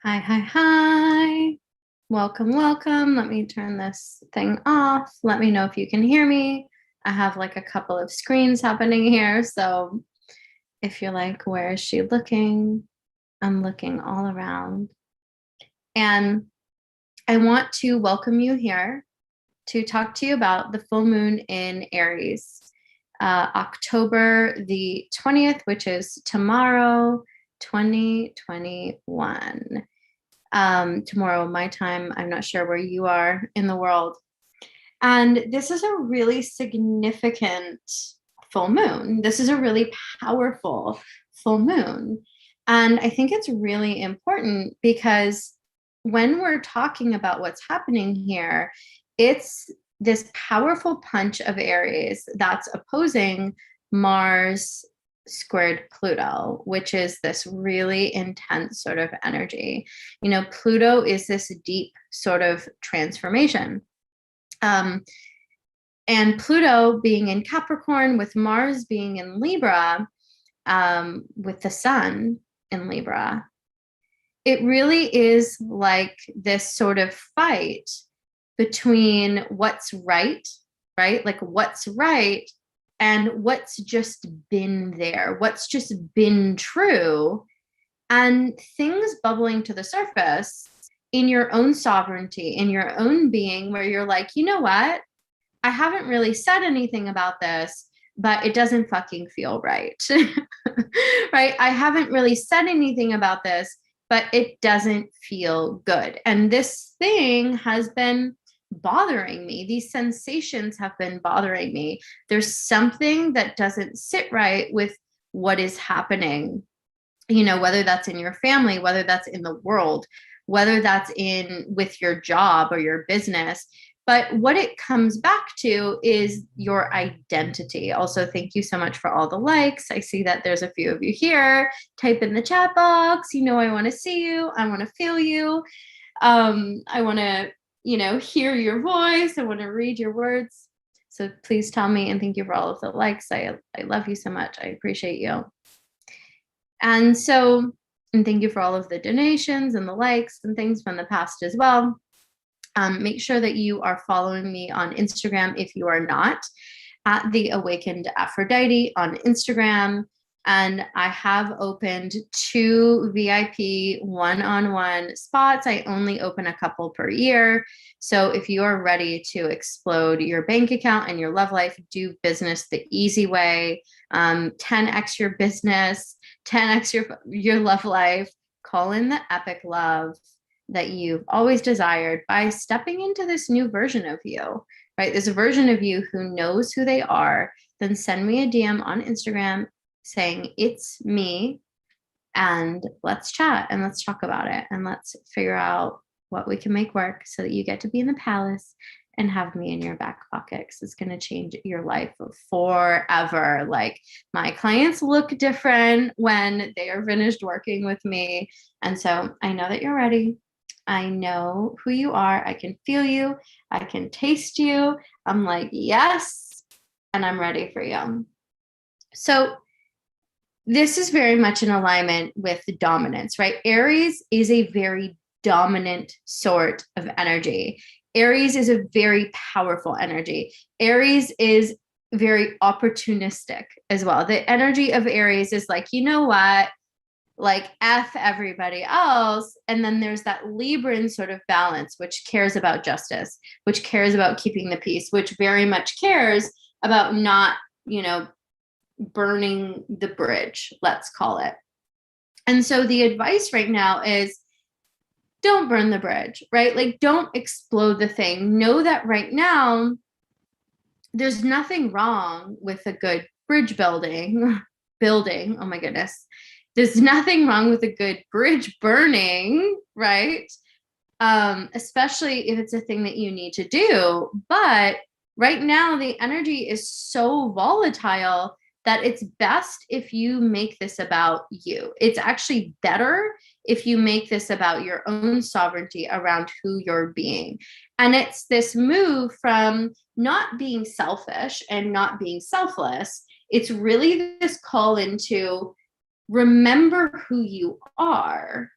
Hi, hi, hi. Welcome, welcome. Let me turn this thing off. Let me know if you can hear me. I have like a couple of screens happening here. So if you're like, where is she looking? I'm looking all around. And I want to welcome you here to talk to you about the full moon in Aries, October the 20th, which is tomorrow, 2021. Tomorrow, my time. I'm not sure where you are in the world. And this is a really significant full moon. This is a really powerful full moon. And I think it's really important because when we're talking about what's happening here, it's this powerful punch of Aries that's opposing Mars squared Pluto, which is this really intense sort of energy. You know, Pluto is this deep sort of transformation. And Pluto being in Capricorn, with Mars being in Libra, with the sun in Libra, it really is like this sort of fight between what's right, right? Like what's right and what's just been there, what's just been true, and things bubbling to the surface in your own sovereignty, in your own being, where you're like, you know what? I haven't really said anything about this, but it doesn't fucking feel right. Right? I haven't really said anything about this, but it doesn't feel good. And this thing has been bothering me. These sensations have been bothering me. There's something that doesn't sit right with what is happening, you know, whether that's in your family, whether that's in the world, whether that's in with your job or your business. But what it comes back to is your identity. Also, thank you so much for all the likes. I see that there's a few of you here. Type in the chat box. You know, I want to see you. I want to feel you. I want to, you know, hear your voice. I want to read your words. So please tell me, and thank you for all of the likes. I love you so much. I appreciate you. And so, and thank you for all of the donations and the likes and things from the past as well. Make sure that you are following me on Instagram if you are not, at the Awakened Aphrodite on Instagram. And I have opened 2 VIP one-on-one spots. I only open a couple per year. So if you are ready to explode your bank account and your love life, do business the easy way, 10x your business, 10x your love life, call in the epic love that you've always desired by stepping into this new version of you, right? This version of you who knows who they are. Then send me a DM on Instagram saying, it's me, and let's chat and let's talk about it. And let's figure out what we can make work so that you get to be in the palace and have me in your back pocket, because it's going to change your life forever. Like, my clients look different when they are finished working with me. And so I know that you're ready. I know who you are. I can feel you. I can taste you. I'm like, yes, and I'm ready for you. So this is very much in alignment with dominance, right? Aries is a very dominant sort of energy. Aries is a very powerful energy. Aries is very opportunistic as well. The energy of Aries is like, you know what? Like, F everybody else. And then there's that Libran sort of balance, which cares about justice, which cares about keeping the peace, which very much cares about not, you know, burning the bridge, let's call it. And so the advice right now is, don't burn the bridge, right? Like, don't explode the thing. Know that right now, there's nothing wrong with a good bridge building. Oh my goodness. There's nothing wrong with a good bridge burning, right? Especially if it's a thing that you need to do. But right now, the energy is so volatile that it's best if you make this about you. It's actually better if you make this about your own sovereignty around who you're being. And it's this move from not being selfish and not being selfless. It's really this call into, remember who you are,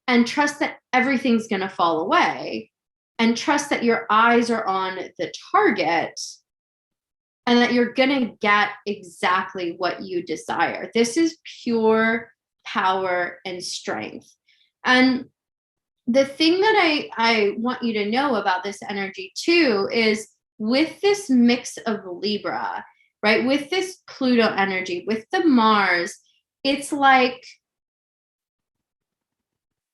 and trust that everything's going to fall away, and trust that your eyes are on the target and that you're going to get exactly what you desire. This is pure power and strength. And the thing that I want you to know about this energy too is with this mix of Libra, right? With this Pluto energy, with the Mars, it's like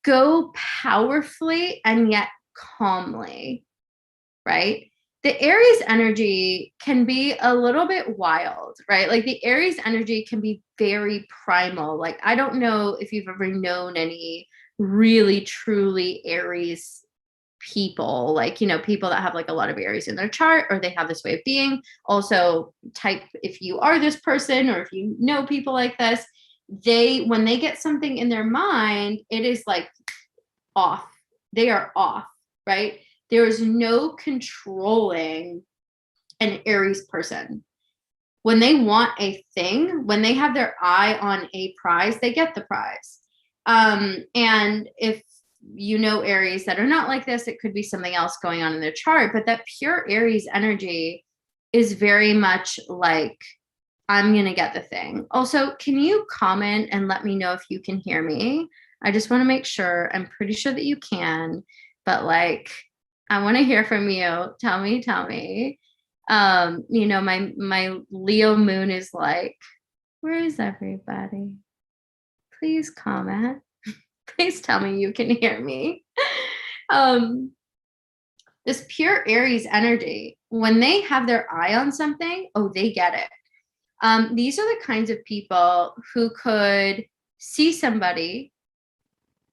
go powerfully and yet calmly, right? The Aries energy can be a little bit wild, right? Like the Aries energy can be very primal. Like, I don't know if you've ever known any really truly Aries people, like, you know, people that have like a lot of Aries in their chart, or they have this way of being. Also, type if you are this person, or if you know people like this, when they get something in their mind, it is like off. They are off, right? There is no controlling an Aries person. When they want a thing, when they have their eye on a prize, they get the prize. And if you know Aries that are not like this, it could be something else going on in their chart, but that pure Aries energy is very much like, I'm going to get the thing. Also, can you comment and let me know if you can hear me? I just want to make sure. I'm pretty sure that you can, but like, I want to hear from you. Tell me. You know, my Leo moon is like, where is everybody? Please comment. Please tell me you can hear me. This pure Aries energy, when they have their eye on something, oh, they get it. These are the kinds of people who could see somebody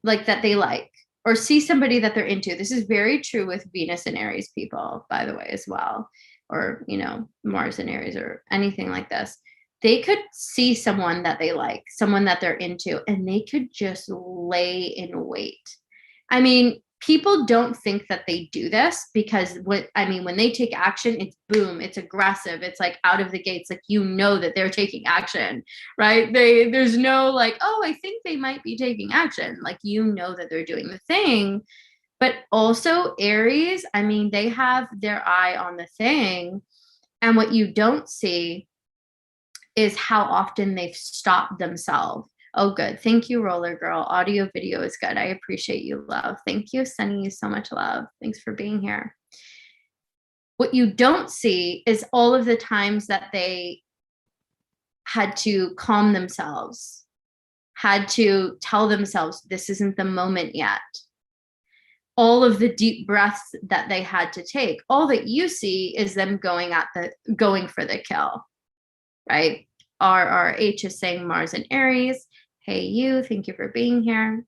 like that they like, or see somebody that they're into. This is very true with Venus and Aries people, by the way, as well, or, you know, Mars and Aries or anything like this. They could see someone that they like, someone that they're into, and they could just lay in wait. I mean, people don't think that they do this because when they take action, it's boom, it's aggressive, it's like out of the gates, like, you know that they're taking action, right? There's no like, oh, I think they might be taking action. Like, you know that they're doing the thing. But also Aries, I mean, they have their eye on the thing, and what you don't see is how often they've stopped themselves. Oh, good. Thank you, Roller Girl. Audio video is good. I appreciate you, love. Thank you. Sending you so much love. Thanks for being here. What you don't see is all of the times that they had to calm themselves, had to tell themselves, this isn't the moment yet. All of the deep breaths that they had to take. All that you see is them going for the kill, right? RRH is saying Mars and Aries. Hey, you, thank you for being here.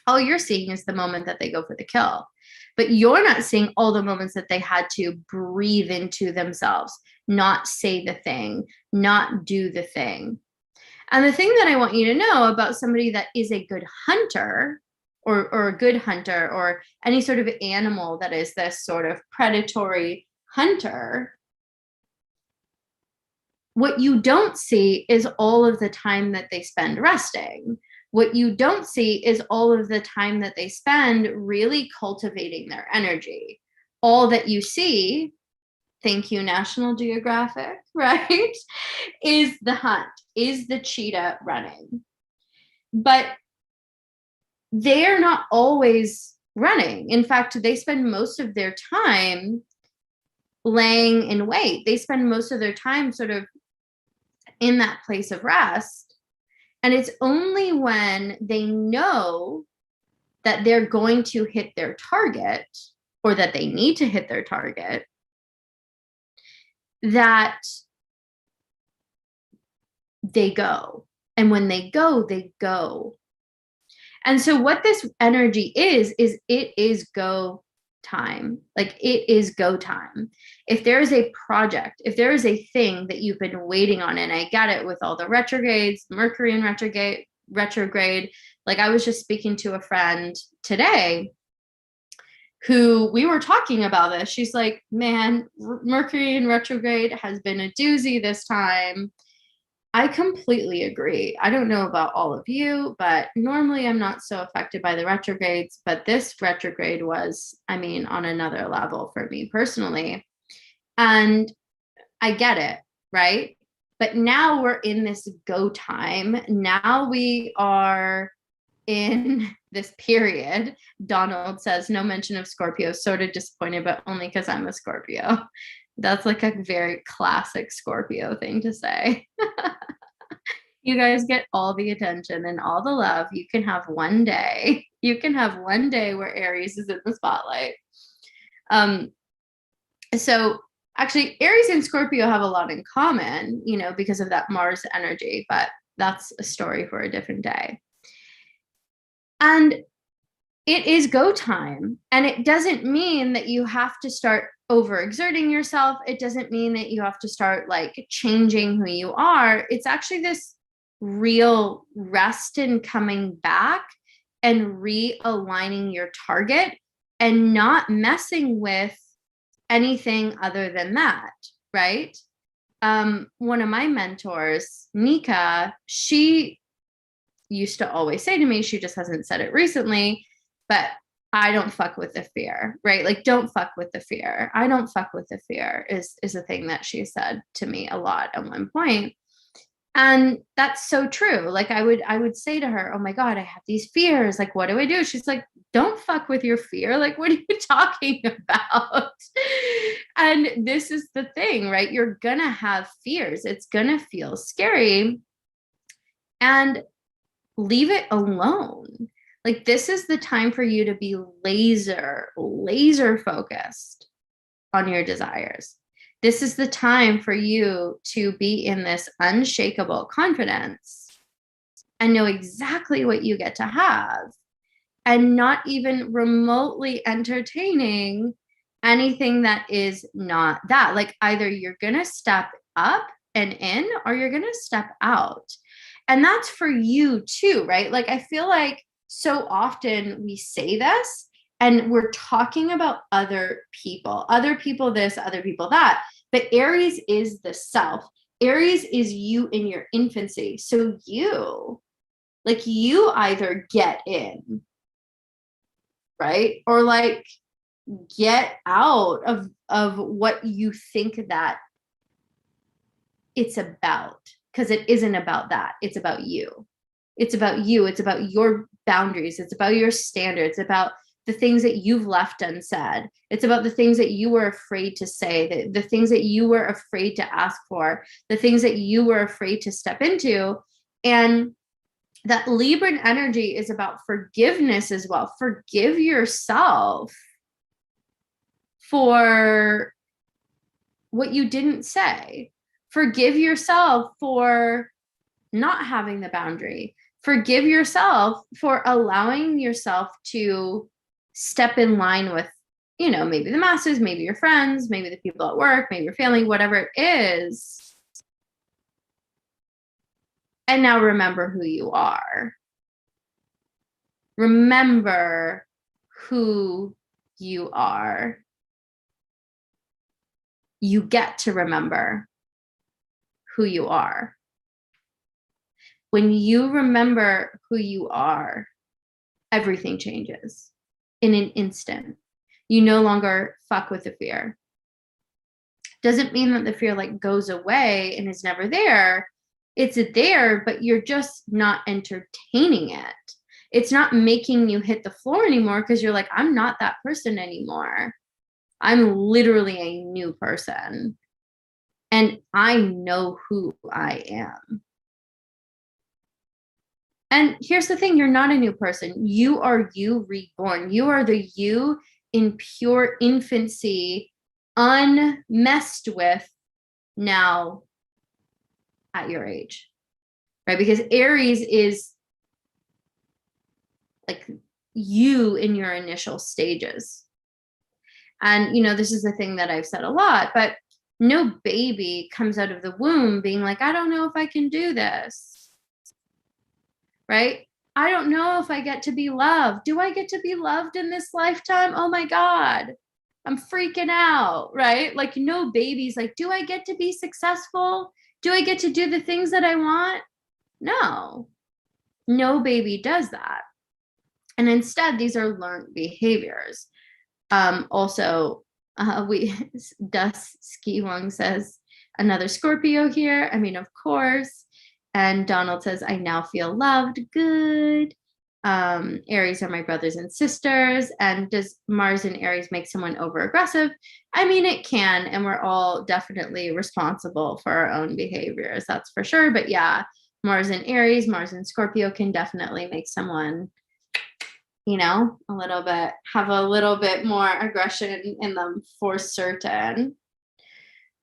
All you're seeing is the moment that they go for the kill, but you're not seeing all the moments that they had to breathe into themselves, not say the thing, not do the thing. And the thing that I want you to know about somebody that is a good hunter, or a good hunter, or any sort of animal that is this sort of predatory hunter, what you don't see is all of the time that they spend resting. What you don't see is all of the time that they spend really cultivating their energy. All that you see, thank you, National Geographic, right, is the hunt, is the cheetah running. But they're not always running. In fact, they spend most of their time laying in wait. They spend most of their time sort of in that place of rest. And it's only when they know that they're going to hit their target, or that they need to hit their target, that they go. And when they go, they go. And so what this energy is it is go time. Like, it is go time. If there is a project, if there is a thing that you've been waiting on, and I get it with all the retrogrades, Mercury in retrograde. Like, I was just speaking to a friend today who we were talking about this. She's like, man, Mercury in retrograde has been a doozy this time. I completely agree. I don't know about all of you, but normally I'm not so affected by the retrogrades, but this retrograde was, I mean, on another level for me personally. And I get it, right? But now we're in this go time. Now we are in this period. Donald says, no mention of Scorpio. Sort of disappointed, but only because I'm a Scorpio. That's like a very classic Scorpio thing to say. You guys get all the attention and all the love. You can have one day. You can have one day where Aries is in the spotlight. So actually, Aries and Scorpio have a lot in common, you know, because of that Mars energy, but that's a story for a different day. And it is go time. And it doesn't mean that you have to start overexerting yourself. It doesn't mean that you have to start like changing who you are. It's actually this real rest and coming back and realigning your target and not messing with anything other than that, right? One of my mentors, Nika, she used to always say to me, she just hasn't said it recently, but I don't fuck with the fear, right? Like, don't fuck with the fear. I don't fuck with the fear is a thing that she said to me a lot at one point. And that's so true. Like I would say to her, oh my God, I have these fears. Like, what do I do? She's like, don't fuck with your fear. Like, what are you talking about? And this is the thing, right? You're gonna have fears. It's gonna feel scary. And leave it alone. Like, this is the time for you to be laser focused on your desires. This is the time for you to be in this unshakable confidence and know exactly what you get to have and not even remotely entertaining anything that is not that. Like, either you're going to step up and in or you're going to step out. And that's for you too, right? Like, I feel like so often we say this and we're talking about other people this, other people that. But Aries is the self. Aries is you in your infancy. So you either get in, right? Or like get out of what you think that it's about, because it isn't about that. It's about you. It's about you. It's about your boundaries. It's about your standards, about the things that you've left unsaid. It's about the things that you were afraid to say, the things that you were afraid to ask for, the things that you were afraid to step into. And that Libran energy is about forgiveness as well. Forgive yourself for what you didn't say. Forgive yourself for not having the boundary. Forgive yourself for allowing yourself to step in line with, you know, maybe the masses, maybe your friends, maybe the people at work, maybe your family, whatever it is. And now remember who you are. Remember who you are. You get to remember who you are. When you remember who you are, everything changes in an instant. You no longer fuck with the fear. Doesn't mean that the fear like goes away and is never there. It's there, but you're just not entertaining it. It's not making you hit the floor anymore because you're like, I'm not that person anymore. I'm literally a new person. And I know who I am. And here's the thing, you're not a new person. You are you reborn. You are the you in pure infancy, unmessed with now at your age, right? Because Aries is like you in your initial stages. And, you know, this is the thing that I've said a lot, but no baby comes out of the womb being like, I don't know if I can do this, right? I don't know if I get to be loved. Do I get to be loved in this lifetime? Oh my God, I'm freaking out, right? Like, no baby's like, do I get to be successful? Do I get to do the things that I want? No. No baby does that. And instead, these are learned behaviors. Also, Dusky Wong says, another Scorpio here. I mean, of course. And Donald says, I now feel loved. Good. Aries are my brothers and sisters. And does Mars and Aries make someone over aggressive? I mean, it can, and we're all definitely responsible for our own behaviors, that's for sure. But yeah, Mars and Aries, Mars and Scorpio can definitely make someone, you know, have a little bit more aggression in them for certain.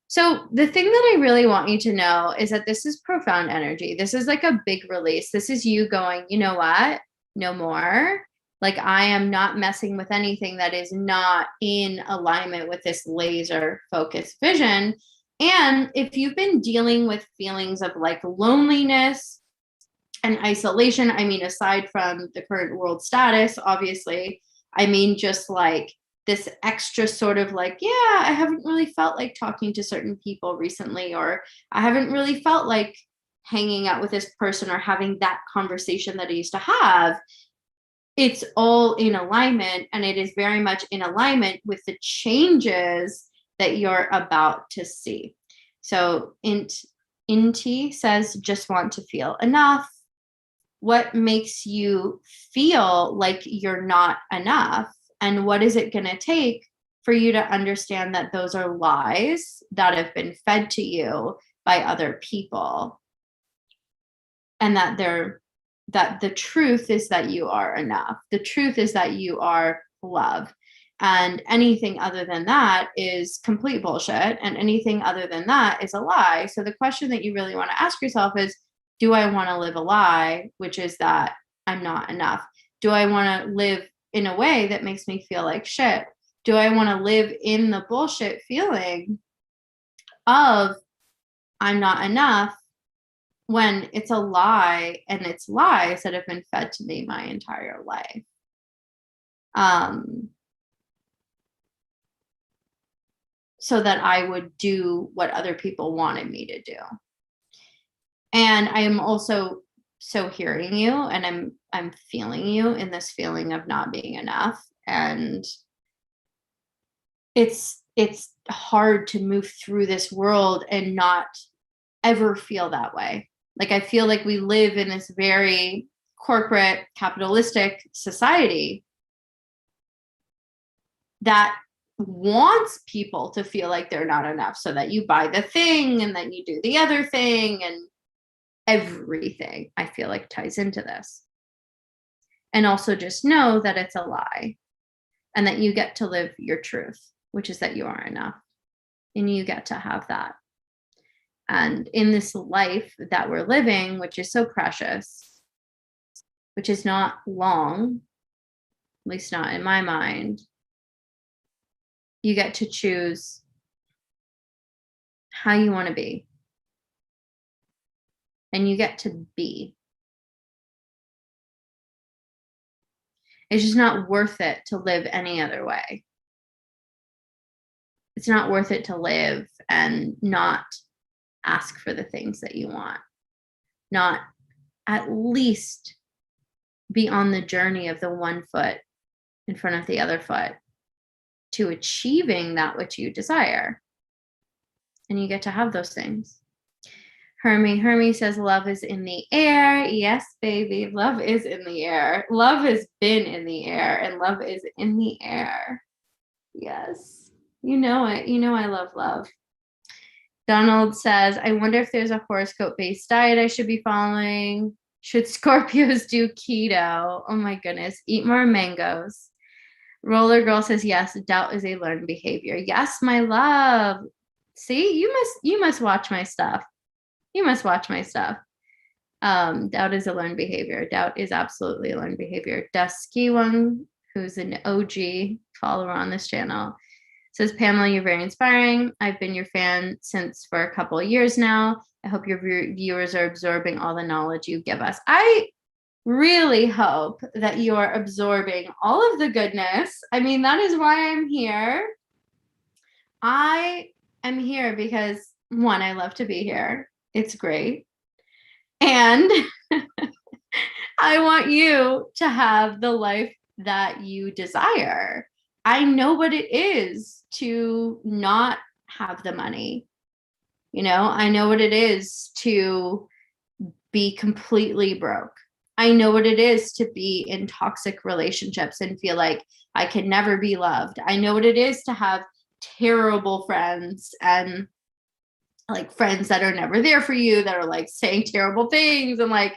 So the thing that I really want you to know is that this is profound energy. This is like a big release. This is you going, you know what? No more. Like, I am not messing with anything that is not in alignment with this laser focused vision. And if you've been dealing with feelings of like loneliness and isolation, I mean, aside from the current world status, obviously, I mean, just like this extra sort of like, yeah, I haven't really felt like talking to certain people recently, or I haven't really felt like hanging out with this person or having that conversation that I used to have. It's all in alignment, and it is very much in alignment with the changes that you're about to see. So Inti says, just want to feel enough. What makes you feel like you're not enough? And what is it going to take for you to understand that those are lies that have been fed to you by other people? And that the truth is that you are enough. The truth is that you are love. And anything other than that is complete bullshit. And anything other than that is a lie. So the question that you really want to ask yourself is, do I want to live a lie, which is that I'm not enough? Do I want to live in a way that makes me feel like shit? Do I want to live in the bullshit feeling of I'm not enough, when it's a lie, and it's lies that have been fed to me my entire life? So that I would do what other people wanted me to do. And I am also so hearing you, and I'm feeling you in this feeling of not being enough. And it's hard to move through this world and not ever feel that way. Like, I feel like we live in this very corporate capitalistic society that wants people to feel like they're not enough, so that you buy the thing and then you do the other thing, and everything I feel like ties into this. And also just know that it's a lie, and that you get to live your truth, which is that you are enough, and you get to have that. And in this life that we're living, which is so precious, which is not long, at least not in my mind, you get to choose how you want to be. And you get to be. It's just not worth it to live any other way. It's not worth it to live and not ask for the things that you want. Not at least be on the journey of the one foot in front of the other foot to achieving that which you desire. And you get to have those things. Hermie says, love is in the air. Yes, baby, love is in the air. Love has been in the air, and love is in the air. Yes, you know it. You know I love love. Donald says, I wonder if there's a horoscope-based diet I should be following. Should Scorpios do keto? Oh my goodness, eat more mangoes. Roller Girl says, yes, doubt is a learned behavior. Yes, my love. See, you must watch my stuff. You must watch my stuff. Doubt is a learned behavior. Doubt is absolutely a learned behavior. Dusky One, who's an OG follower on this channel, says, Pamela, you're very inspiring. I've been your fan since for a couple of years now. I hope your viewers are absorbing all the knowledge you give us. I really hope that you are absorbing all of the goodness. I mean, that is why I'm here. I am here because, one, I love to be here. It's great. And I want you to have the life that you desire. I know what it is to not have the money. I know what it is to be completely broke. I know what it is to be in toxic relationships and feel like I can never be loved. I know what it is to have terrible friends and like friends that are never there for you, that are like saying terrible things and like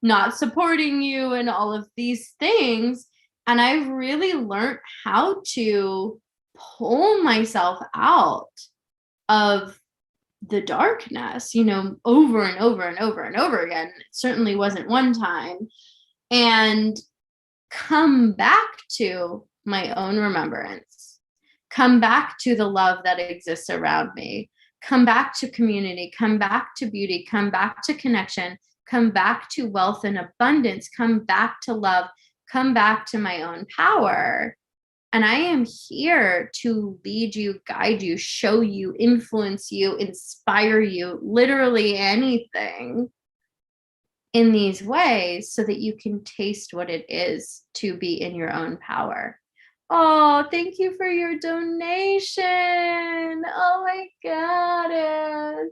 not supporting you and all of these things. And I've really learned how to pull myself out of the darkness, over and over and over and over again. It certainly wasn't one time. And come back to my own remembrance, come back to the love that exists around me, come back to community, come back to beauty, come back to connection, come back to wealth and abundance, come back to love, come back to my own power. And I am here to lead you, guide you, show you, influence you, inspire you, literally anything in these ways so that you can taste what it is to be in your own power. Oh, thank you for your donation. Oh my goodness.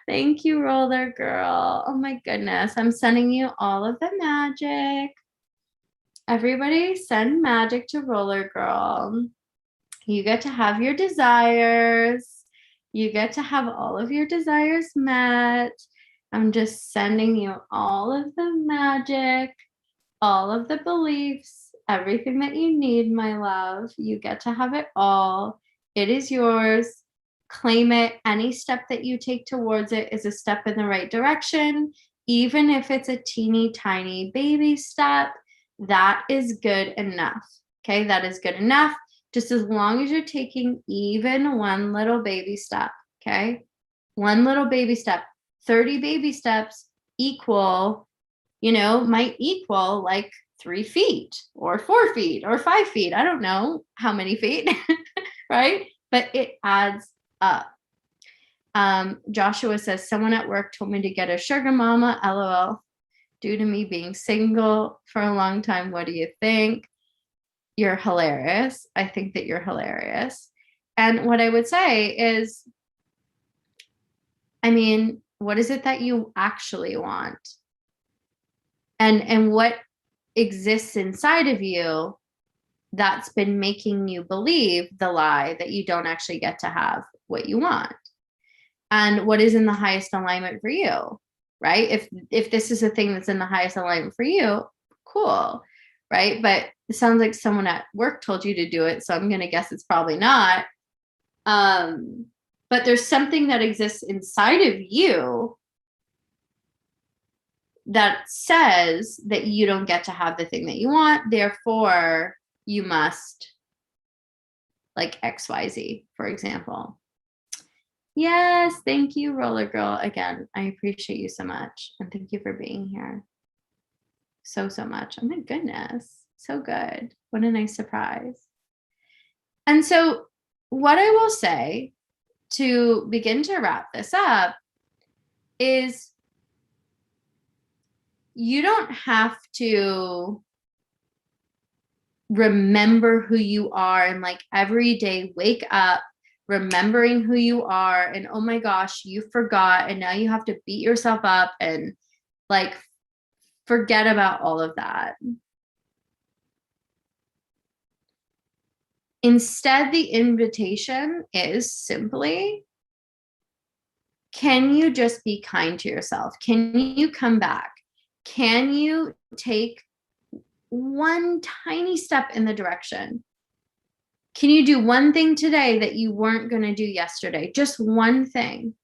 Thank you, Roller Girl. Oh my goodness. I'm sending you all of the magic. Everybody send magic to Roller Girl. You get to have your desires. You get to have all of your desires met. I'm just sending you all of the magic, all of the beliefs, everything that you need, my love. You get to have it all. It is yours. Claim it. Any step that you take towards it is a step in the right direction. Even if it's a teeny tiny baby step, that is good enough. Okay, that is good enough. Just as long as you're taking even one little baby step. Okay, one little baby step. 30 baby steps might equal like 3 feet or 4 feet or 5 feet. I don't know how many feet, right? But it adds up. Joshua says, someone at work told me to get a sugar mama, LOL, due to me being single for a long time. What do you think? You're hilarious. I think that you're hilarious. And what I would say is, what is it that you actually want? And what exists inside of you that's been making you believe the lie that you don't actually get to have what you want? And what is in the highest alignment for you, right? If this is a thing that's in the highest alignment for you, cool, right? But it sounds like someone at work told you to do it, so I'm going to guess it's probably not. But there's something that exists inside of you that says that you don't get to have the thing that you want, therefore you must, like XYZ, for example. Yes, thank you, Roller Girl. Again, I appreciate you so much. And thank you for being here so much. Oh my goodness. So good. What a nice surprise. And so what I will say to begin to wrap this up is you don't have to remember who you are and like every day wake up remembering who you are and oh my gosh, you forgot and now you have to beat yourself up and like forget about all of that. Instead, the invitation is simply, can you just be kind to yourself? Can you come back? Can you take one tiny step in the direction? Can you do one thing today that you weren't going to do yesterday? Just one thing,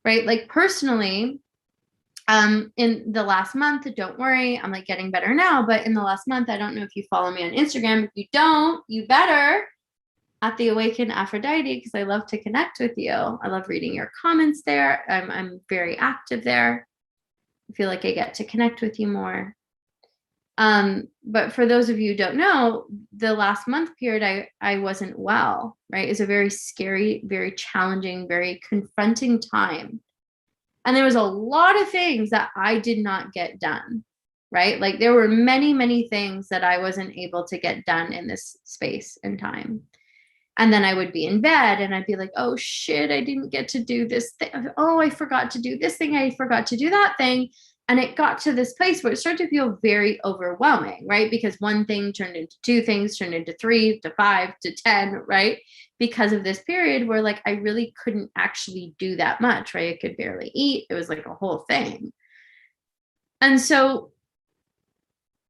right? Like personally, in the last month, don't worry, I'm like getting better now, but in the last month, I don't know if you follow me on Instagram. If you don't, you better, at the Awaken Aphrodite, because I love to connect with you. I love reading your comments there. I'm very active there. I feel like I get to connect with you more. But for those of you who don't know, the last month period, I wasn't well, right? It's a very scary, very challenging, very confronting time And there was a lot of things that I did not get done, right? Like there were many, many things that I wasn't able to get done in this space and time. And then I would be in bed and I'd be like, oh shit, I didn't get to do this thing. Oh, I forgot to do this thing. I forgot to do that thing. And it got to this place where it started to feel very overwhelming, right? Because one thing turned into two things, turned into 3 to 5 to 10, right? Because of this period where like I really couldn't actually do that much, right? I could barely eat. It was like a whole thing. And so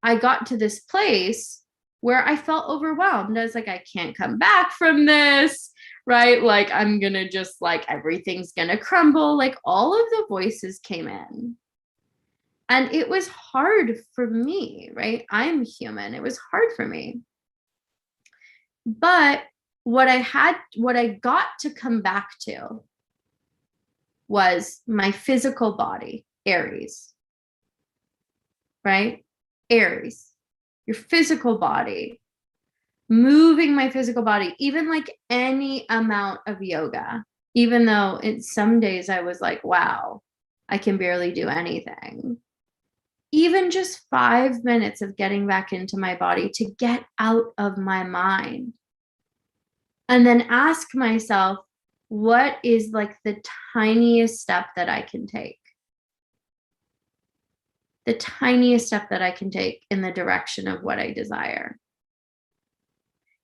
I got to this place where I felt overwhelmed. I was like, I can't come back from this, right? Like, I'm going to just like, everything's going to crumble. Like all of the voices came in. And it was hard for me, right? I'm human. It was hard for me. But what I got to come back to was my physical body, Aries, right? Aries, your physical body, moving my physical body, even like any amount of yoga, even though some days I was like, wow, I can barely do anything. Even just 5 minutes of getting back into my body to get out of my mind. And then ask myself, what is like the tiniest step that I can take? The tiniest step that I can take in the direction of what I desire.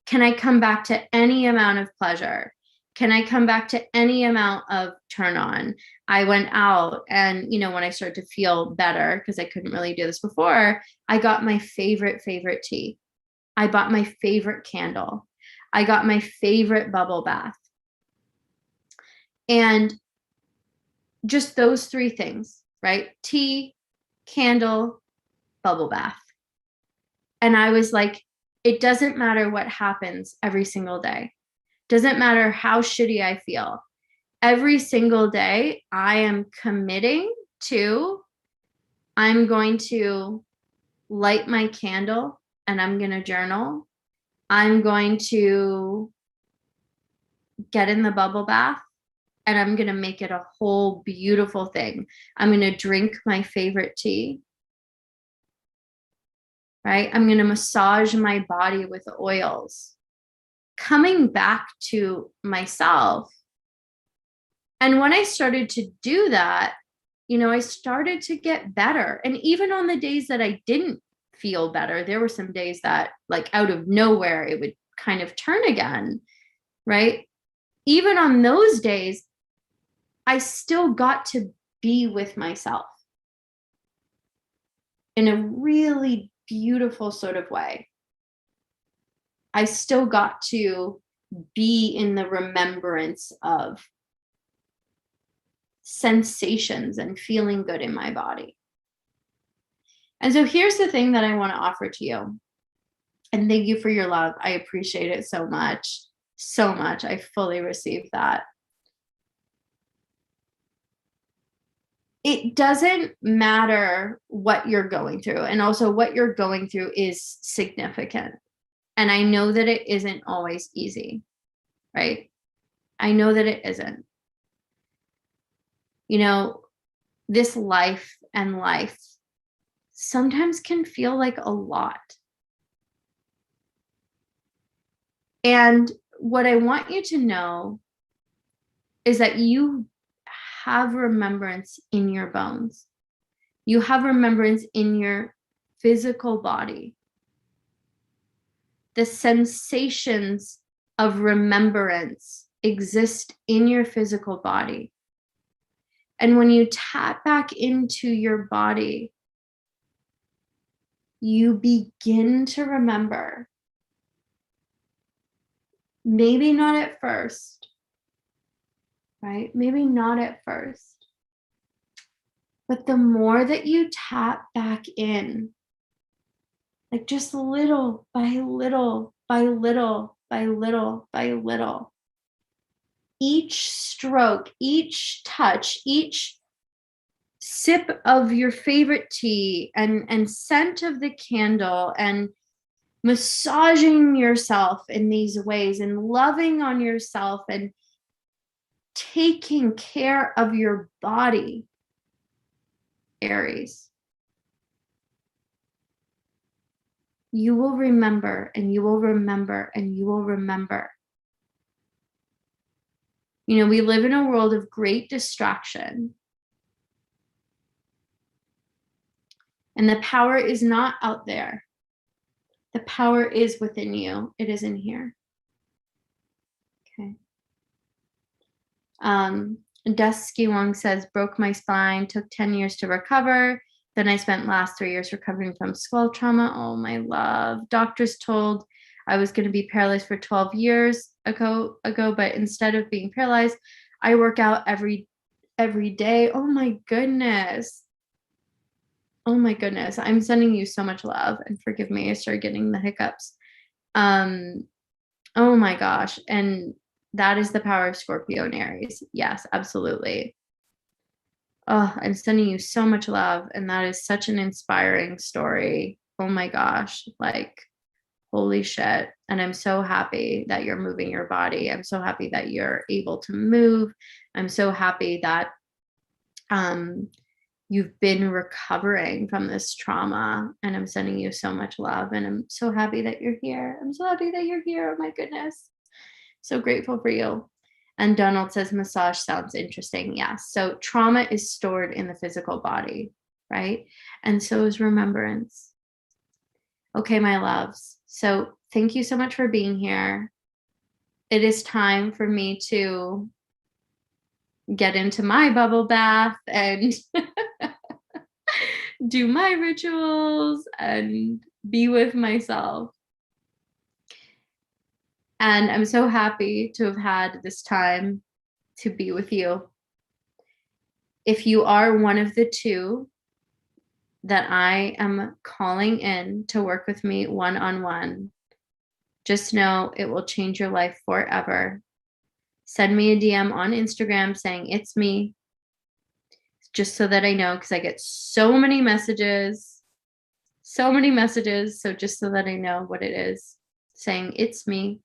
Can I come back to any amount of pleasure? Can I come back to any amount of turn on? I went out and, when I started to feel better, because I couldn't really do this before, I got my favorite tea. I bought my favorite candle. I got my favorite bubble bath. And just those 3 things, right? Tea, candle, bubble bath. And I was like, it doesn't matter what happens every single day. Doesn't matter how shitty I feel. Every single day, I am committing to, I'm going to light my candle and I'm going to journal. I'm going to get in the bubble bath and I'm going to make it a whole beautiful thing. I'm going to drink my favorite tea, right? I'm going to massage my body with oils, coming back to myself. And when I started to do that, I started to get better. And even on the days that I didn't feel better, there were some days that like out of nowhere, it would kind of turn again, right? Even on those days, I still got to be with myself in a really beautiful sort of way. I still got to be in the remembrance of sensations and feeling good in my body. And so here's the thing that I want to offer to you. And thank you for your love. I appreciate it so much, so much. I fully receive that. It doesn't matter what you're going through. And also what you're going through is significant. And I know that it isn't always easy, right? I know that it isn't. This life and life sometimes can feel like a lot. And what I want you to know is that you have remembrance in your bones. You have remembrance in your physical body. The sensations of remembrance exist in your physical body. And when you tap back into your body, you begin to remember. Maybe not at first, right? Maybe not at first. But the more that you tap back in, like just little by little, by little, by little, by little, each stroke, each touch, each sip of your favorite tea and scent of the candle and massaging yourself in these ways and loving on yourself and taking care of your body Aries. You will remember, and you will remember, and you will remember. You know, we live in a world of great distraction. And the power is not out there. The power is within you. It is in here. Okay. Dusky Wong says, broke my spine, took 10 years to recover. Then I spent last 3 years recovering from skull trauma. Oh, my love. Doctors told I was going to be paralyzed for 12 years ago, but instead of being paralyzed, I work out every day. Oh my goodness. Oh my goodness. I'm sending you so much love, and forgive me, I started getting the hiccups. Oh my gosh. And that is the power of Scorpio and Aries. Yes, absolutely. Oh, I'm sending you so much love. And that is such an inspiring story. Oh my gosh. Like, holy shit. And I'm so happy that you're moving your body. I'm so happy that you're able to move. I'm so happy that you've been recovering from this trauma, and I'm sending you so much love, and I'm so happy that you're here. I'm so happy that you're here. Oh my goodness. So grateful for you. And Donald says massage sounds interesting. Yes. So trauma is stored in the physical body, right? And so is remembrance. Okay, my loves. So thank you so much for being here. It is time for me to get into my bubble bath and do my rituals and be with myself. And I'm so happy to have had this time to be with you. If you are one of the two that I am calling in to work with me one-on-one, just know it will change your life forever. Send me a DM on Instagram saying it's me, just so that I know, because I get so many messages. So just so that I know what it is, saying it's me.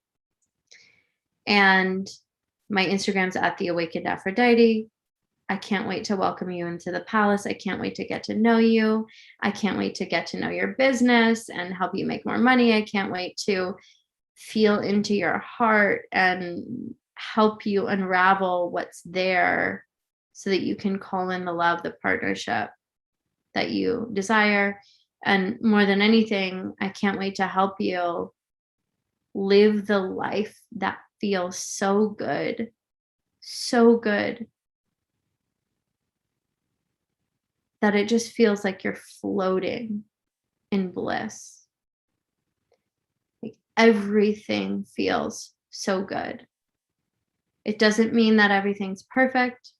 And my Instagram's at the Awakened Aphrodite. I can't wait to welcome you into the palace. I can't wait to get to know you. I can't wait to get to know your business and help you make more money. I can't wait to feel into your heart and help you unravel what's there so that you can call in the love, the partnership that you desire. And more than anything, I can't wait to help you live the life that feels so good, that it just feels like you're floating in bliss. Like everything feels so good. It doesn't mean that everything's perfect,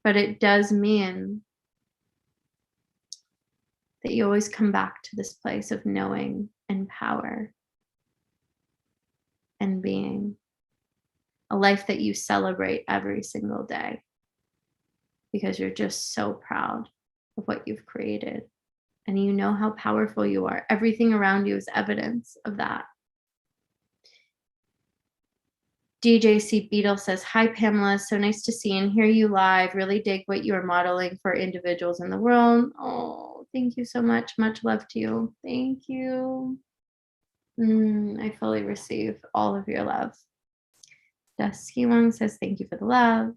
but it does mean that you always come back to this place of knowing and power and being. A life that you celebrate every single day because you're just so proud of what you've created. And you know how powerful you are. Everything around you is evidence of that. DJC Beetle says, hi, Pamela. So nice to see and hear you live. Really dig what you are modeling for individuals in the world. Oh, thank you so much. Much love to you. Thank you. I fully receive all of your love. Dusky Wong says, thank you for the love.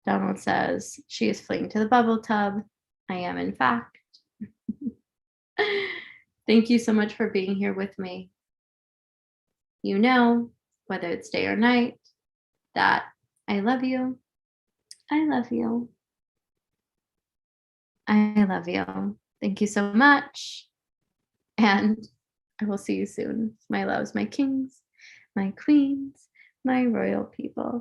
Donald says, she is fleeing to the bubble tub. I am, in fact. Thank you so much for being here with me. You know, whether it's day or night, that I love you. I love you. I love you. Thank you so much. And I will see you soon. My loves, my kings, my queens, my royal people.